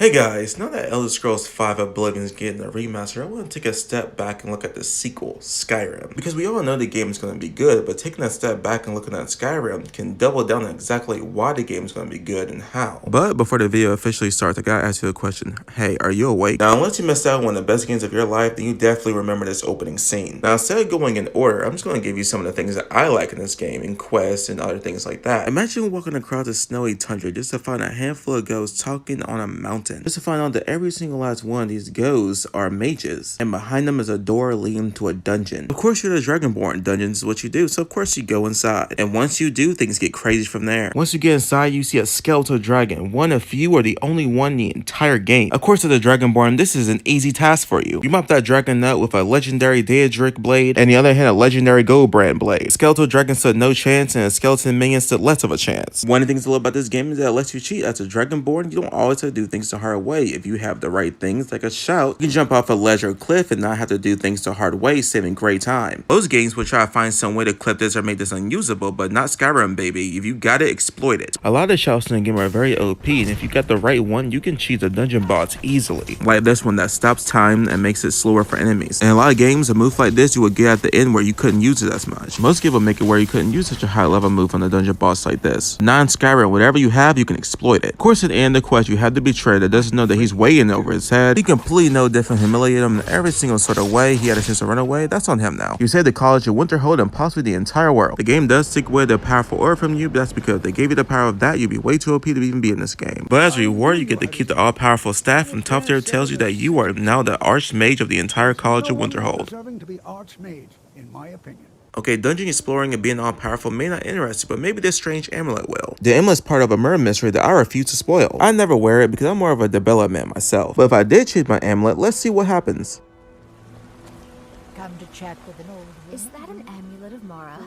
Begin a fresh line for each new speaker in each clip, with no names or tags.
Hey guys, now that Elder Scrolls V Oblivion is getting a remaster, I want to take a step back and look at the sequel, Skyrim. Because we all know the game is going to be good, but taking a step back and looking at Skyrim can double down on exactly why the game is going to be good and how. But before the video officially starts, I gotta ask you a question. Hey, are you awake? Now, unless you missed out on one of the best games of your life, then you definitely remember this opening scene. Now, instead of going in order, I'm just going to give you some of the things that I like in this game, and quests and other things like that. Imagine walking across a snowy tundra just to find a handful of ghosts talking on a mountain. Just to find out that every single last one of these ghosts are mages, and behind them is a door leading to a dungeon. Of course, you're the Dragonborn. Dungeons is what you do, so of course you go inside. And once you do, things get crazy from there. Once you get inside, you see a skeletal dragon, one of few or the only one in the entire game. Of course, as the Dragonborn, this is an easy task for you. You mop that dragon out with a legendary Daedric blade, and the other hand, a legendary Goldbrand blade. Skeletal dragon stood no chance, and a skeleton minion stood less of a chance. One of the things I love about this game is that it lets you cheat. As a Dragonborn, you don't always have to do things the hard way. If you have the right things, like a shout, you can jump off a ledge or cliff and not have to do things the hard way, saving great time. Most games will try to find some way to clip this or make this unusable, but not Skyrim, baby. If you got it, exploit it. A lot of the shouts in the game are very OP, and if you got the right one, you can cheat the dungeon boss easily. Like this one that stops time and makes it slower for enemies. In a lot of games, a move like this you would get at the end where you couldn't use it as much. Most games will make it where you couldn't use such a high level move on the dungeon boss like this. Non-Skyrim, whatever you have, you can exploit it. Of course, at the end of the quest, you have the betrayer that doesn't know that he's waiting over his head. He completely know different, humiliate him in every single sort of way. He had a chance to run away. That's on him now. You saved the college of Winterhold and possibly the entire world. The game does take away the powerful aura from you, but that's because if they gave you the power of that, you'd be way too OP to even be in this game. But as a reward, you get to keep the all-powerful staff, and top tier tells you that you are now the archmage of the entire college of Winterhold.
Deserving to be archmage, in my opinion.
Okay, dungeon exploring and being all-powerful may not interest you, but maybe this strange amulet will. The amulet is part of a murder mystery that I refuse to spoil. I never wear it because I'm more of a development myself. But if I did choose my amulet, let's see what happens.
Come to chat with an old woman.
Is that an amulet of Mara?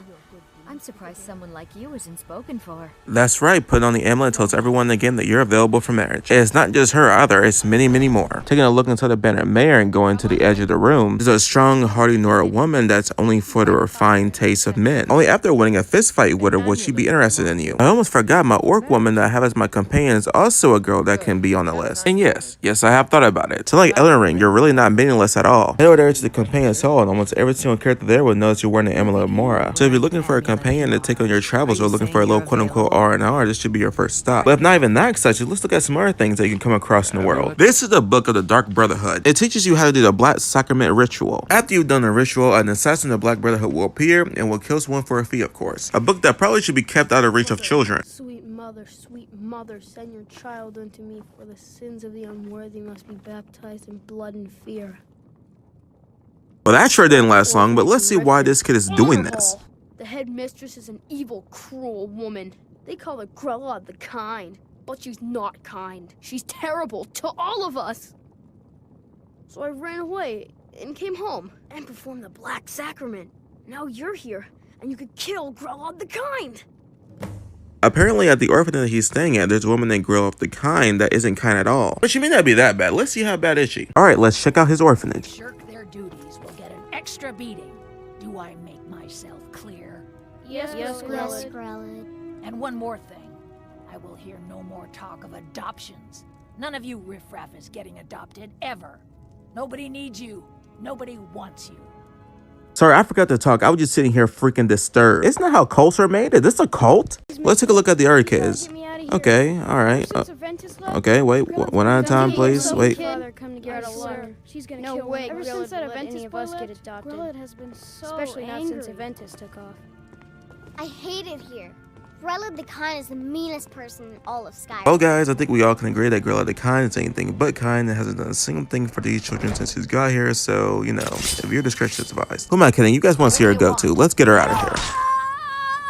I'm surprised someone like you isn't spoken for.
That's right, putting on the amulet tells everyone in the game that you're available for marriage. And it's not just her either, it's many, many more. Taking a look into the banner mare and going to the edge of the room, there's a strong, hardy Nora woman that's only for the refined taste of men. Only after winning a fist fight with her would she be interested in you. I almost forgot my orc woman that I have as my companion is also a girl that can be on the list. And yes, I have thought about it. So like Elden Ring, you're really not meaningless at all. Head over there to the companion's hall and almost every single character there will notice you're wearing the amulet of Mara. So if you're looking for a companion to take on your travels or looking for a little quote-unquote R&R, this should be your first stop. But if not even that excited, let's look at some other things that you can come across in the world. This is the Book of the Dark Brotherhood. It teaches you how to do the Black Sacrament ritual. After you've done the ritual, an assassin of the Black Brotherhood will appear and will kill someone for a fee, of course. A book that probably should be kept out of reach of children.
Sweet mother, send your child unto me, for the sins of the unworthy must be baptized in blood and fear.
Well, that sure didn't last long, but let's see why this kid is doing this.
The headmistress is an evil, cruel woman. They call her Grella the Kind, but she's not kind. She's terrible to all of us. So I ran away and came home and performed the Black Sacrament. Now you're here, and you could kill Grella the Kind.
Apparently, at the orphanage he's staying at, there's a woman named Grella the Kind that isn't kind at all. But she may not be that bad. Let's see how bad is she. Alright, let's check out his orphanage.
Shirk their duties will get an extra beating. Do I make myself clear?
Yes,
Grella.
And one more thing. I will hear no more talk of adoptions. None of you riffraff is getting adopted, ever. Nobody needs you. Nobody wants you.
Sorry, I forgot to talk. I was just sitting here freaking disturbed. Isn't that how cults are made? Is this a cult? Let's take a look at the other kids. Okay, alright. Okay, wait, one at a time, please. Wait.
She's gonna kill way. Ever since that Aventus of us get adopted. Grella has been so especially not since Aventus took off.
I hate it here. Grella the Kind is the meanest person in all of Skyrim.
Well, guys, I think we all can agree that Grella the Kind is anything but kind and hasn't done a single thing for these children since she's got here, so, you know, if your discretion is advised. Who am I kidding? You guys want to see her go to. Let's get her out of here.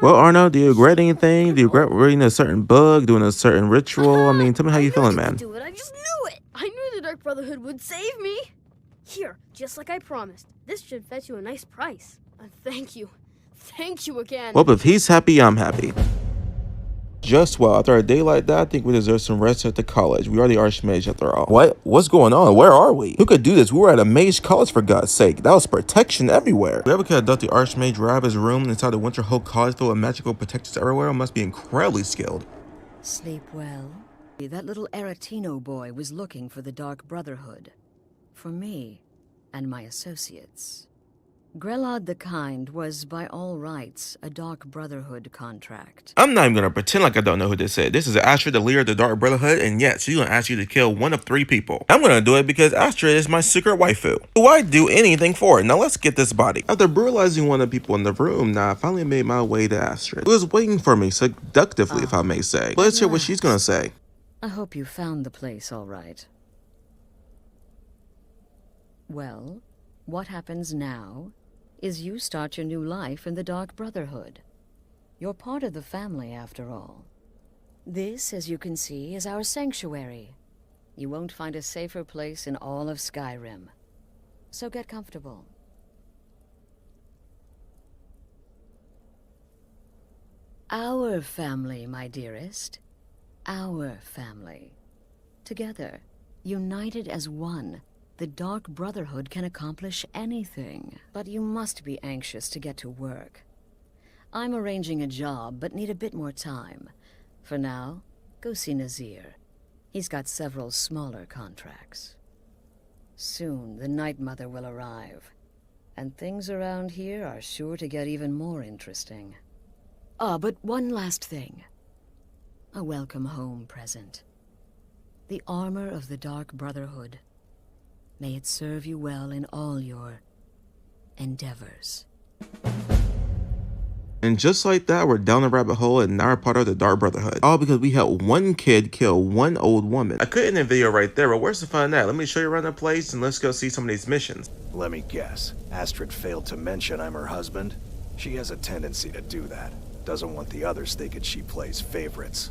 Well, Arno, do you regret anything? Do you regret reading a certain book, doing a certain ritual? I mean, tell me how you feeling, man.
I just knew it. I knew the Dark Brotherhood would save me. Here, just like I promised. This should fetch you a nice price. Thank you. Thank you again.
Well, if he's happy, I'm happy. Just well, after a day like that, I think we deserve some rest at the college. We are the Archmage after all. What? What's going on? Where are we? Who could do this? We were at a mage college for God's sake. That was protection everywhere. Whoever could adopt the Archmage right out of his room inside the Winterhold college full of magical protectors everywhere must be incredibly skilled.
Sleep well. That little Aretino boy was looking for the Dark Brotherhood. For me and my associates. Grelod the Kind was, by all rights, a Dark Brotherhood contract.
I'm not even gonna pretend like I don't know who this is. This is Astrid, the leader of the Dark Brotherhood, and yes, she's gonna ask you to kill one of 3 people. I'm gonna do it because Astrid is my secret waifu, who I'd do anything for. Now let's get this body. After brutalizing one of the people in the room, now I finally made my way to Astrid, who was waiting for me seductively, if I may say. Let's hear what she's gonna say.
I hope you found the place all right. Well, what happens now is you start your new life in the Dark Brotherhood. You're part of the family, after all. This, as you can see, is our sanctuary. You won't find a safer place in all of Skyrim. So get comfortable. Our family, my dearest. Our family. Together, united as one, the Dark Brotherhood can accomplish anything. But you must be anxious to get to work. I'm arranging a job, but need a bit more time. For now, go see Nazir. He's got several smaller contracts. Soon, the Night Mother will arrive. And things around here are sure to get even more interesting. But one last thing. A welcome home present. The armor of the Dark Brotherhood. May it serve you well in all your endeavors.
And just like that, we're down the rabbit hole and now we're part of the Dark Brotherhood. All because we helped one kid kill one old woman. I could end the video right there, but where's the fun at? Let me show you around the place and let's go see some of these missions.
Let me guess. Astrid failed to mention I'm her husband? She has a tendency to do that. Doesn't want the others thinking she plays favorites.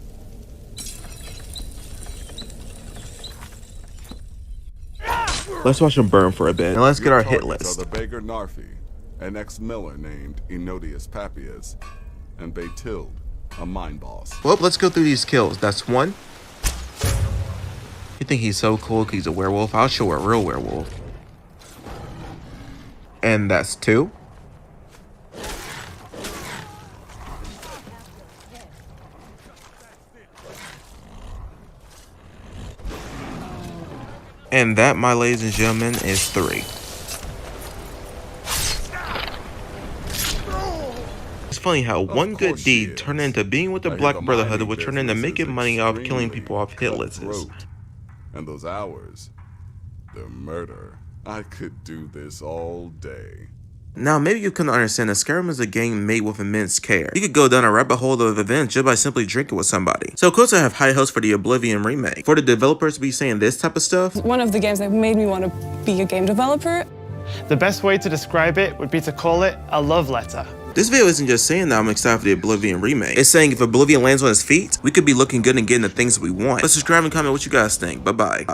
Let's watch them burn for a bit, and let's get our hit list.
The beggar Narfi, an ex-miller named Enodius Papias, and Beytild, a mine boss.
Well, let's go through these kills. That's 1. You think he's so cool because he's a werewolf? I'll show a real werewolf. And that's 2. And that, my ladies and gentlemen, is 3. It's funny how one good deed turned into being with the Black Brotherhood, would turn into making money off killing people off hit lists.
And those hours, the murder. I could do this all day.
Now, maybe you couldn't understand that Skyrim is a game made with immense care. You could go down a rabbit hole of events just by simply drinking with somebody. So of course I have high hopes for the Oblivion remake. For the developers to be saying this type of stuff.
One of the games that made me want to be a game developer.
The best way to describe it would be to call it a love letter.
This video isn't just saying that I'm excited for the Oblivion remake. It's saying if Oblivion lands on its feet, we could be looking good and getting the things we want. But subscribe and comment what you guys think. Bye-bye.